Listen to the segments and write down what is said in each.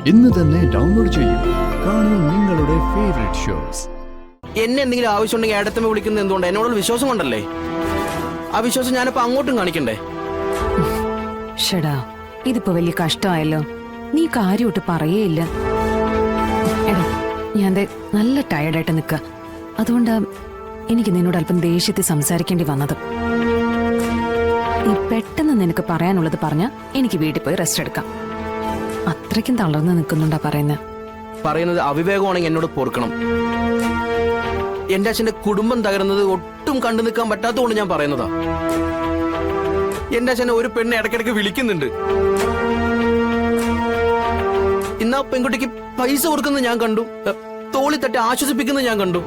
ഇന്ന് തന്നെ ഡൗൺലോഡ് ചെയ്യൂ. കാണൂ നിങ്ങളുടെ ഫേവറേറ്റ് ഷോസ്. എന്നെ എന്തെങ്കിലും ആവശ്യമുണ്ടെങ്കിൽ ഏടത്തമ്മ വിളിക്കുന്നത് എന്തുകൊണ്ട്? എന്നോടുള്ള വിശ്വാസം കൊണ്ടല്ലേ. ആ വിശ്വാസം ഞാനിപ്പോ അങ്ങോട്ടും കാണിക്കണ്ടേ? ഷടാ, ഇതിപ്പോ വലിയ കഷ്ടമായല്ലോ. നീ കാര്യമായിട്ട് പറയേയില്ല. എടാ, ഞാൻ നല്ല ടയർഡായിട്ട് നിൽക്ക. അതുകൊണ്ടാ എനിക്ക് നിന്നോട് അല്പം ദേഷ്യത്തിൽ സംസാരിക്കേണ്ടി വന്നത്. നീ പെട്ടെന്ന് നിനക്ക് പറയാനുള്ളത് പറഞ്ഞാ എനിക്ക് വീട്ടിൽ പോയി റെസ്റ്റ് എടുക്കാം. അത്രയ്ക്കും തളർന്ന് നിൽക്കുന്നുണ്ടാ പറയുന്നത് അവിവേകമാണെങ്കിൽ എന്നോട് പൊറുക്കണം. എന്റെ അച്ഛന്റെ കുടുംബം തകരുന്നത് ഒട്ടും കണ്ടു നിൽക്കാൻ പറ്റാത്തതുകൊണ്ട് ഞാൻ പറയുന്നതാ. എന്റെ അച്ഛനെ ഒരു പെണ്ണ് ഇടയ്ക്കിടയ്ക്ക് വിളിക്കുന്നുണ്ട്. ഇന്നാ പെൺകുട്ടിക്ക് പൈസ കൊടുക്കുന്നത് ഞാൻ കണ്ടു. തോളി തട്ടി ആശ്വസിപ്പിക്കുന്നത് ഞാൻ കണ്ടു.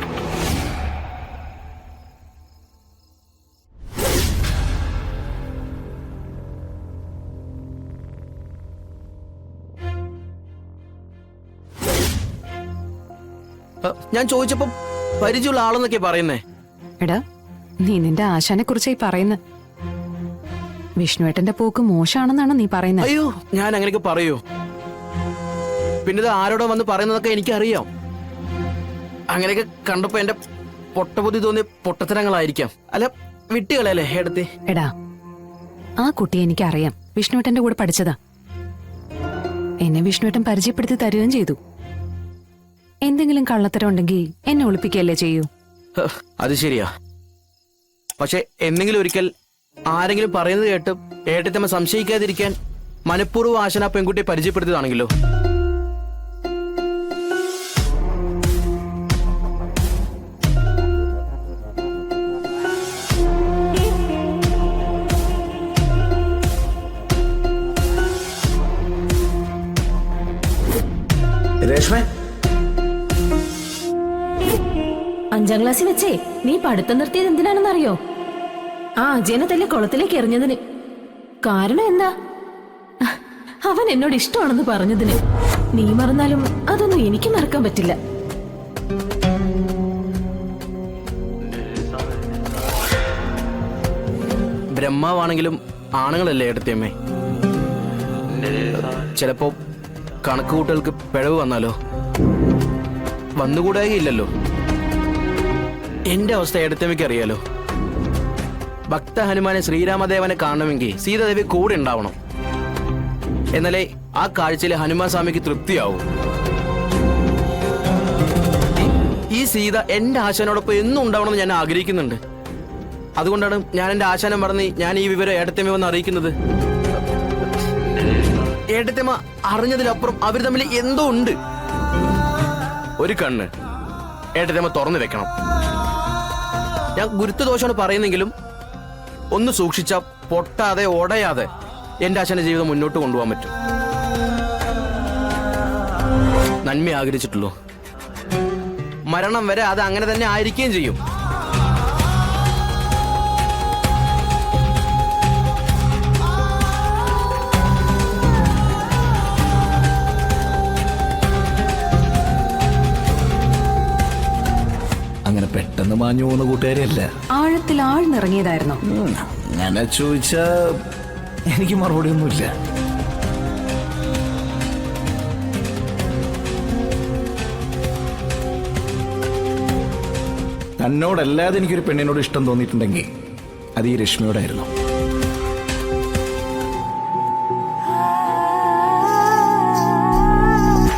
ഞാൻ ചോദിച്ചപ്പോ പരിചയമുള്ള ആളെന്നൊക്കെ പറയുന്നേ. എടാ, നീ നിന്റെ ആശാനെ കുറിച്ചായി പറയുന്നത്. വിഷ്ണുവേട്ടന്റെ പോക്ക് മോശമാണെന്നാണ് നീ പറയുന്നത്. അയ്യോ, ഞാൻ അങ്ങനെയൊക്കെ പറയൂ? പിന്നെ ഇത് ആരോടോ വന്ന് പറയുന്നതൊക്കെ എനിക്കറിയാം. അങ്ങനെയൊക്കെ കണ്ടപ്പോ എന്റെ പൊട്ടബുദ്ധി തോന്നിയ പൊട്ടത്തരങ്ങളായിരിക്കാം. അല്ല, വിട്ടുകളയല്ലേ എടുത്തി. എടാ, ആ കുട്ടിയെ എനിക്കറിയാം. വിഷ്ണുവേട്ടന്റെ കൂടെ പഠിച്ചതാ. എന്നെ വിഷ്ണുവേട്ടൻ പരിചയപ്പെടുത്തി തരുകയും ചെയ്തു. എന്തെങ്കിലും കള്ളത്തരം ഉണ്ടെങ്കിൽ എന്നെ ഒളിപ്പിക്കുകയല്ലേ ചെയ്യൂ. അത് ശരിയാ. പക്ഷെ എന്തെങ്കിലും ഒരിക്കൽ ആരെങ്കിലും പറയുന്നത് കേട്ട് ഏട്ടത്തമ്മ സംശയിക്കാതിരിക്കാൻ മനഃപൂർവ്വം ആശന പെൺകുട്ടിയെ പരിചയപ്പെടുത്തിയതാണെങ്കിലോ? രേഷ്മ, 5ാം ക്ലാസ്സിൽ വെച്ചേ നീ പഠിത്തം നിർത്തിയത് എന്തിനാണെന്നറിയോ? ആ അജയനെ തന്നെ കുളത്തിലേക്ക് എറിഞ്ഞതിന്. കാരണം എന്താ? അവൻ എന്നോട് ഇഷ്ടമാണെന്ന് പറഞ്ഞതിന്. നീ മറന്നാലും അതൊന്നും എനിക്ക് മറക്കാൻ പറ്റില്ല. ബ്രഹ്മാവാണെങ്കിലും ആണുങ്ങളല്ലേ എടുത്തേമ്മേ? ചിലപ്പോ കണക്കുകൂട്ടലുകൾക്ക് പിഴവ് വന്നാലോ? വന്നുകൂടായില്ലല്ലോ. എന്റെ അവസ്ഥ എടുത്തമ്മയ്ക്ക് അറിയാലോ. ഭക്ത ഹനുമാനെ ശ്രീരാമദേവനെ കാണണമെങ്കിൽ സീതാദേവി കൂടെ ഉണ്ടാവണം. എന്നാലേ ആ കാഴ്ചയിൽ ഹനുമാൻ സ്വാമിക്ക് തൃപ്തിയാവും. ഈ സീത എന്റെ ആശാനോടൊപ്പം എന്നും ഉണ്ടാവണമെന്ന് ഞാൻ ആഗ്രഹിക്കുന്നുണ്ട്. അതുകൊണ്ടാണ് ഞാൻ എന്റെ ആശാനം പറഞ്ഞ് ഞാൻ ഈ വിവരം ഏടത്തമ്മ വന്ന് അറിയിക്കുന്നത്. ഏടത്തമ്മ അറിഞ്ഞതിലപ്പുറം അവർ തമ്മിൽ എന്തോ ഉണ്ട്. ഒരു കണ്ണ് ഏട്ടത്തമ്മ തുറന്നു വെക്കണം. ഞാൻ ഗുരുത്വദോഷമാണ് പറയുന്നെങ്കിലും ഒന്ന് സൂക്ഷിച്ച പൊട്ടാതെ ഉടയാതെ എന്റെ അച്ഛന്റെ ജീവിതം മുന്നോട്ട് കൊണ്ടുപോകാൻ പറ്റും. നന്മ ആഗ്രഹിച്ചിട്ടുള്ളൂ. മരണം വരെ അത് അങ്ങനെ തന്നെ ആയിരിക്കുകയും ചെയ്യും. അങ്ങനെ പെട്ടെന്ന് മാഞ്ഞു പോകുന്ന കൂട്ടുകാരിയല്ല. ആഴത്തിൽ ആഴ്ന്നിറങ്ങിയതായിരുന്നു. അങ്ങനെ ചോദിച്ചാ എനിക്ക് മറുപടി ഒന്നുമില്ല. തന്നോടല്ലാതെ എനിക്കൊരു പെണ്ണിനോട് ഇഷ്ടം തോന്നിയിട്ടുണ്ടെങ്കിൽ അത് ഈ രശ്മിയോടായിരുന്നു.